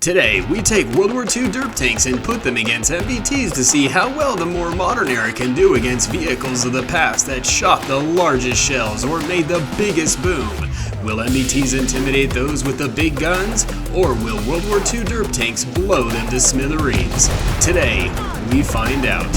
Today, we take World War II derp tanks and put them against MBTs to see how well the more modern era can do against vehicles of the past that shot the largest shells or made the biggest boom. Will MBTs intimidate those with the big guns, or will World War II derp tanks blow them to smithereens? Today, we find out.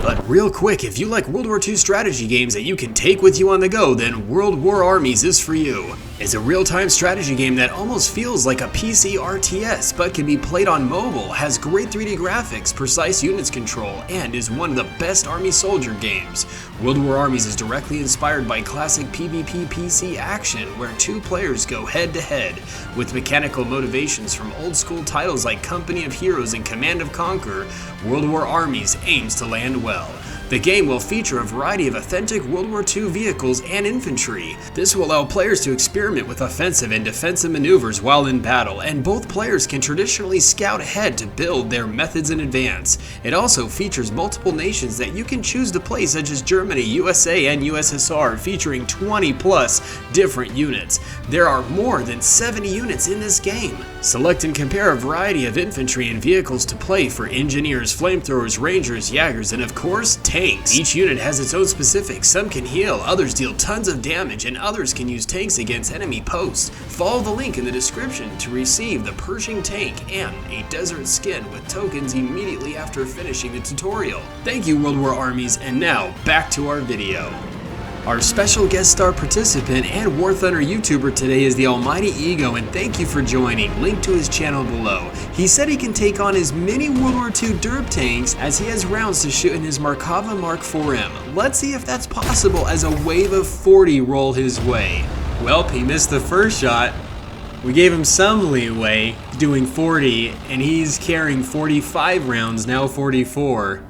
But real quick, if you like World War II strategy games that you can take with you on the go, then War Armies is for you. It's a real-time strategy game that almost feels like a PC RTS, but can be played on mobile, has great 3D graphics, precise units control, and is one of the best army soldier games. War Armies is directly inspired by classic PvP PC action, where two players go head-to-head, with mechanical motivations from old-school titles like Company of Heroes and Command and Conquer. War Armies aims to land well. The game will feature a variety of authentic World War II vehicles and infantry. This will allow players to experiment with offensive and defensive maneuvers while in battle, and both players can traditionally scout ahead to build their methods in advance. It also features multiple nations that you can choose to play, such as Germany, USA, and USSR, featuring 20 plus different units. There are more than 70 units in this game. Select and compare a variety of infantry and vehicles to play for engineers, flamethrowers, rangers, Jaegers, and of course, tanks. Each unit has its own specifics. Some can heal, others deal tons of damage, and others can use tanks against enemy posts. Follow the link in the description to receive the Pershing tank and a desert skin with tokens immediately after finishing the tutorial. Thank you, War Armies, and now back to our video. Our special guest star participant and War Thunder YouTuber today is the Almighty Ego, and thank you for joining. Link to his channel below. He said he can take on as many World War II derp tanks as he has rounds to shoot in his Markava Mark 4M. Let's see if that's possible as a wave of 40 roll his way. Well, he missed the first shot. We gave him some leeway, doing 40, and he's carrying 45 rounds, now 44.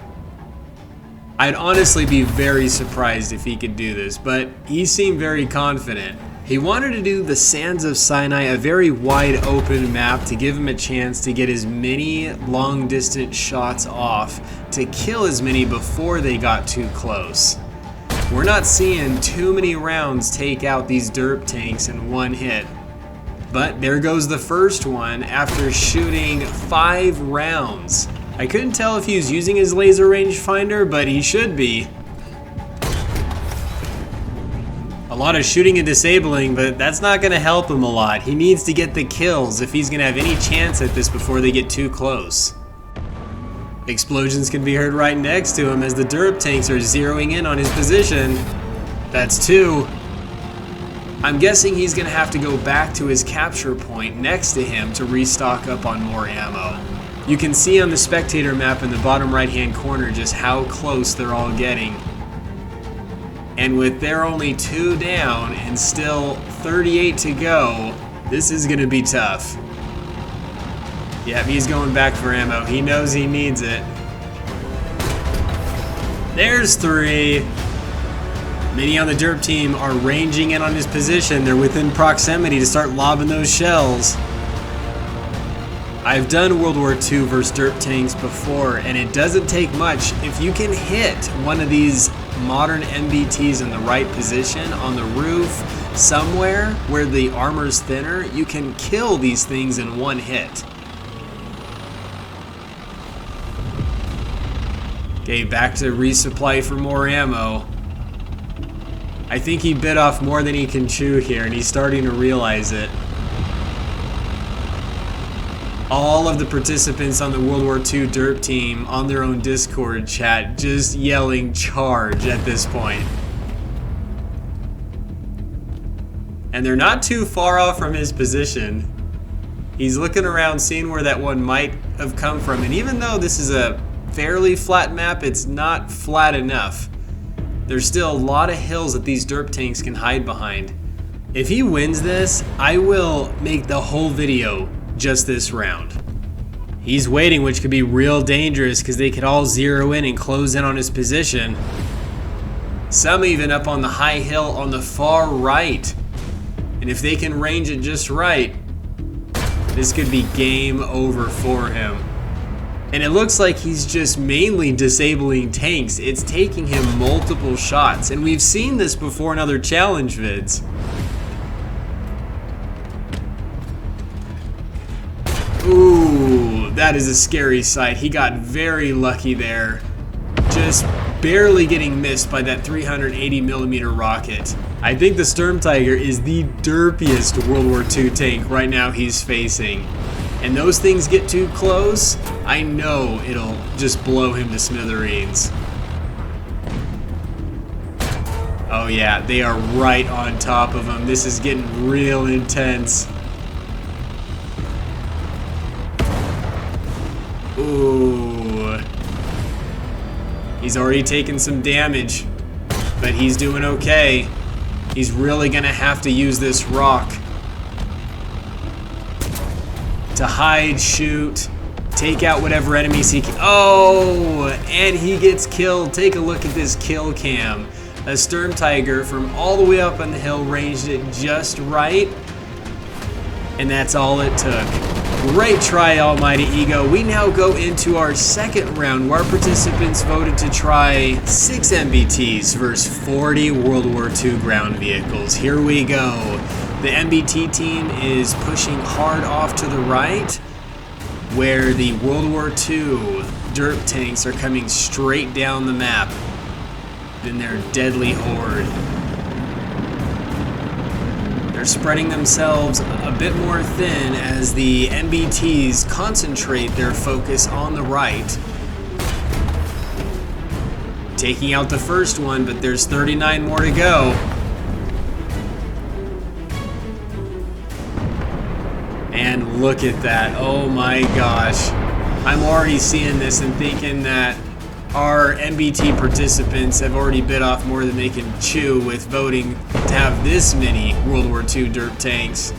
I'd honestly be very surprised if he could do this, but he seemed very confident. He wanted to do the Sands of Sinai, a very wide open map, to give him a chance to get as many long distance shots off, to kill as many before they got too close. We're not seeing too many rounds take out these derp tanks in one hit. But there goes the first one after shooting 5 rounds. I couldn't tell if he was using his laser rangefinder, but he should be. A lot of shooting and disabling, but that's not going to help him a lot. He needs to get the kills if he's going to have any chance at this before they get too close. Explosions can be heard right next to him as the derp tanks are zeroing in on his position. That's 2. I'm guessing he's going to have to go back to his capture point next to him to restock up on more ammo. You can see on the spectator map in the bottom right hand corner just how close they're all getting. And with there only 2 down and still 38 to go, this is going to be tough. Yep, he's going back for ammo. He knows he needs it. There's 3. Many on the derp team are ranging in on his position. They're within proximity to start lobbing those shells. I've done World War II versus derp tanks before, and it doesn't take much. If you can hit one of these modern MBTs in the right position, on the roof, somewhere where the armor's thinner, you can kill these things in one hit. Okay, back to resupply for more ammo. I think he bit off more than he can chew here, and he's starting to realize it. All of the participants on the World War II derp team on their own Discord chat just yelling charge at this point. And they're not too far off from his position. He's looking around seeing where that one might have come from, and even though this is a fairly flat map, it's not flat enough. There's still a lot of hills that these derp tanks can hide behind. If he wins this, I will make the whole video just this round. He's waiting, which could be real dangerous because they could all zero in and close in on his position. Some even up on the high hill on the far right. And if they can range it just right, this could be game over for him. And it looks like he's just mainly disabling tanks. It's taking him multiple shots, and we've seen this before in other challenge vids. Ooh, that is a scary sight. He got very lucky there. Just barely getting missed by that 380mm rocket. I think the Sturmtiger is the derpiest World War II tank right now he's facing. And those things get too close, I know it'll just blow him to smithereens. Oh yeah, they are right on top of him. This is getting real intense. Ooh. He's already taken some damage, but he's doing okay. He's really gonna have to use this rock to hide, shoot, take out whatever enemies he can. Oh, and he gets killed. Take a look at this kill cam. A Sturmtiger from all the way up on the hill ranged it just right, and that's all it took. Great try, Almighty Ego. We now go into our second round where our participants voted to try 6 MBTs versus 40 World War II ground vehicles. Here we go. The MBT team is pushing hard off to the right, where the World War II derp tanks are coming straight down the map in their deadly horde. They're spreading themselves a bit more thin as the MBTs concentrate their focus on the right. Taking out the first one, but there's 39 more to go. And look at that, oh my gosh. I'm already seeing this and thinking that our MBT participants have already bit off more than they can chew with voting to have this many World War II derp tanks.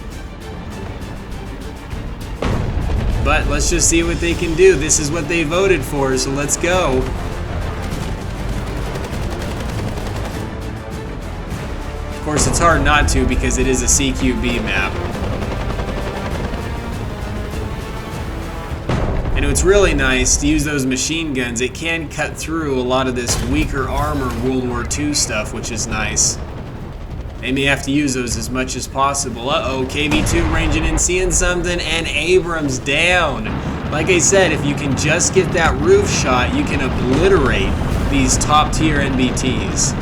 But let's just see what they can do. This is what they voted for, so let's go. Of course, it's hard not to because it is a CQB map. And it's really nice to use those machine guns. It can cut through a lot of this weaker armor World War II stuff, which is nice. They may have to use those as much as possible. Uh-oh, KV2 ranging in, seeing something, and Abrams down. Like I said, if you can just get that roof shot, you can obliterate these top-tier NBTs.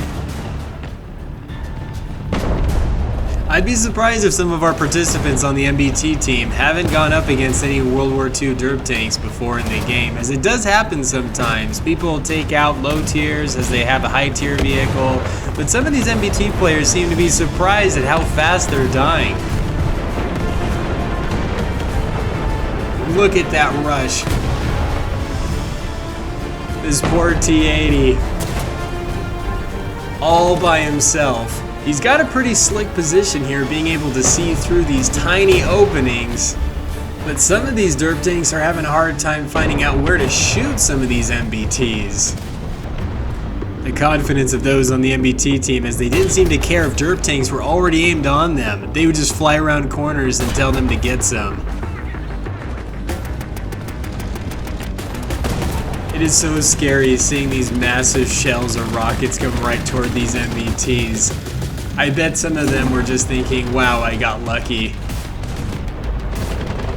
I'd be surprised if some of our participants on the MBT team haven't gone up against any World War II derp tanks before in the game, as it does happen sometimes. People take out low tiers as they have a high tier vehicle, but some of these MBT players seem to be surprised at how fast they're dying. Look at that rush. This poor T-80 all by himself. He's got a pretty slick position here, being able to see through these tiny openings. But some of these derp tanks are having a hard time finding out where to shoot some of these MBTs. The confidence of those on the MBT team, as they didn't seem to care if derp tanks were already aimed on them. They would just fly around corners and tell them to get some. It is so scary seeing these massive shells or rockets come right toward these MBTs. I bet some of them were just thinking, wow, I got lucky.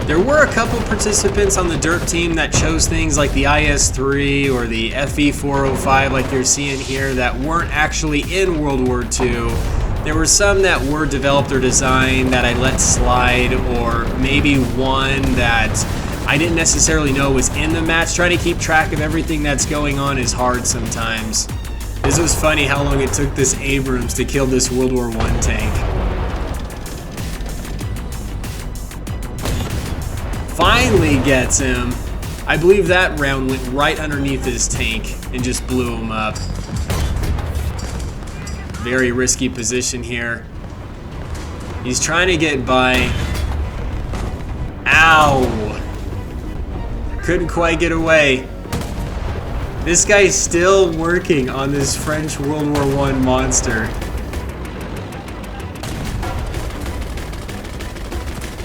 There were a couple participants on the derp team that chose things like the IS-3 or the FE-405 like you're seeing here that weren't actually in World War II. There were some that were developed or designed that I let slide, or maybe one that I didn't necessarily know was in the match. Trying to keep track of everything that's going on is hard sometimes. This was funny how long it took this Abrams to kill this World War I tank. Finally gets him. I believe that round went right underneath his tank and just blew him up. Very risky position here. He's trying to get by. Ow! Couldn't quite get away. This guy's still working on this French World War I monster.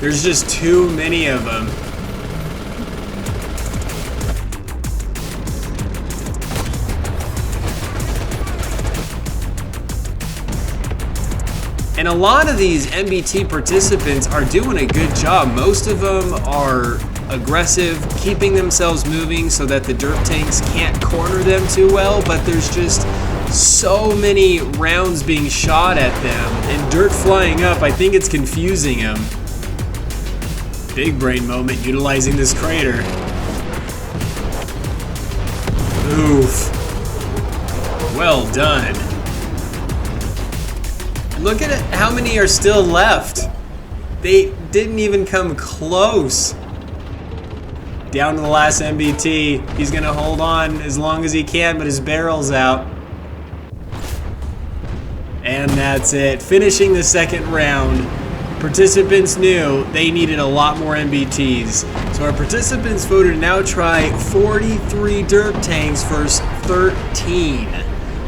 There's just too many of them. And a lot of these MBT participants are doing a good job. Most of them are aggressive, keeping themselves moving so that the derp tanks can't corner them too well, but there's just so many rounds being shot at them, and dirt flying up, I think it's confusing him. Big brain moment utilizing this crater. Oof. Well done. Look at it, how many are still left. They didn't even come close. Down to the last MBT. He's gonna hold on as long as he can, but his barrel's out. And that's it. Finishing the second round. Participants knew they needed a lot more MBTs. So our participants voted to now try 43 derp tanks versus 13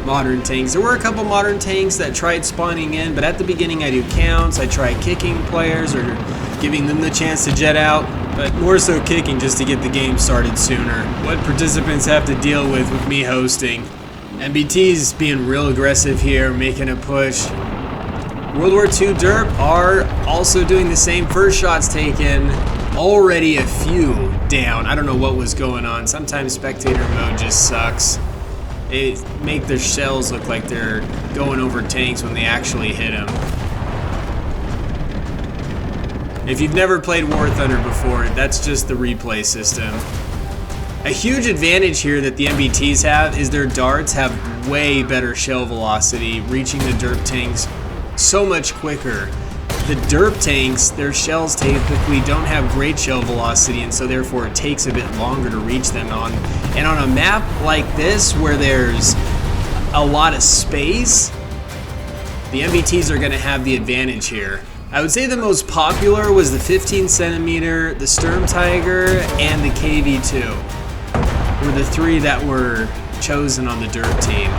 modern tanks. There were a couple modern tanks that tried spawning in, but at the beginning I do counts. I try kicking players or giving them the chance to jet out, but more so kicking just to get the game started sooner. What participants have to deal with me hosting. MBTs being real aggressive here, making a push. World War II derp are also doing the same. First shots taken, already a few down. I don't know what was going on. Sometimes spectator mode just sucks. They make their shells look like they're going over tanks when they actually hit them. If you've never played War Thunder before, that's just the replay system. A huge advantage here that the MBTs have is their darts have way better shell velocity, reaching the derp tanks so much quicker. The derp tanks, their shells typically don't have great shell velocity, and so therefore it takes a bit longer to reach them on. And on a map like this where there's a lot of space, the MBTs are going to have the advantage here. I would say the most popular was the 15 centimeter, the Sturm Tiger, and the KV2 were the three that were chosen on the derp team.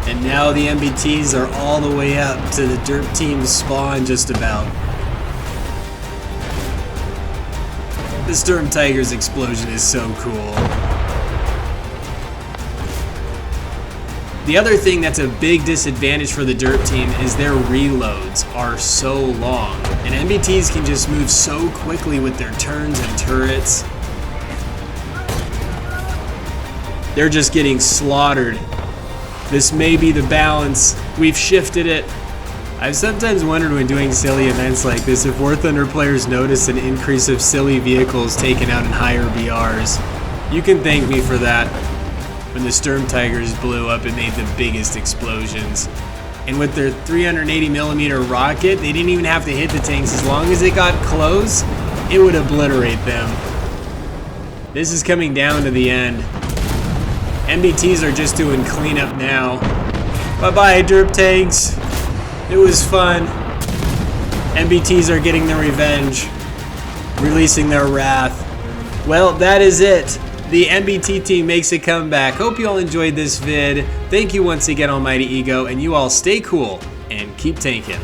And now the MBTs are all the way up to the derp team's spawn just about. The Sturm Tiger's explosion is so cool. The other thing that's a big disadvantage for the derp team is their reloads are so long. And MBTs can just move so quickly with their turns and turrets. They're just getting slaughtered. This may be the balance. We've shifted it. I've sometimes wondered when doing silly events like this if War Thunder players notice an increase of silly vehicles taken out in higher BRs. You can thank me for that. When the Sturm Tigers blew up, it made the biggest explosions. And with their 380mm rocket, they didn't even have to hit the tanks. As long as it got close, it would obliterate them. This is coming down to the end. MBTs are just doing cleanup now. Bye-bye, derp tanks. It was fun. MBTs are getting their revenge, releasing their wrath. Well, that is it. The MBT team makes a comeback. Hope you all enjoyed this vid. Thank you once again, Almighty Ego, and you all stay cool and keep tanking.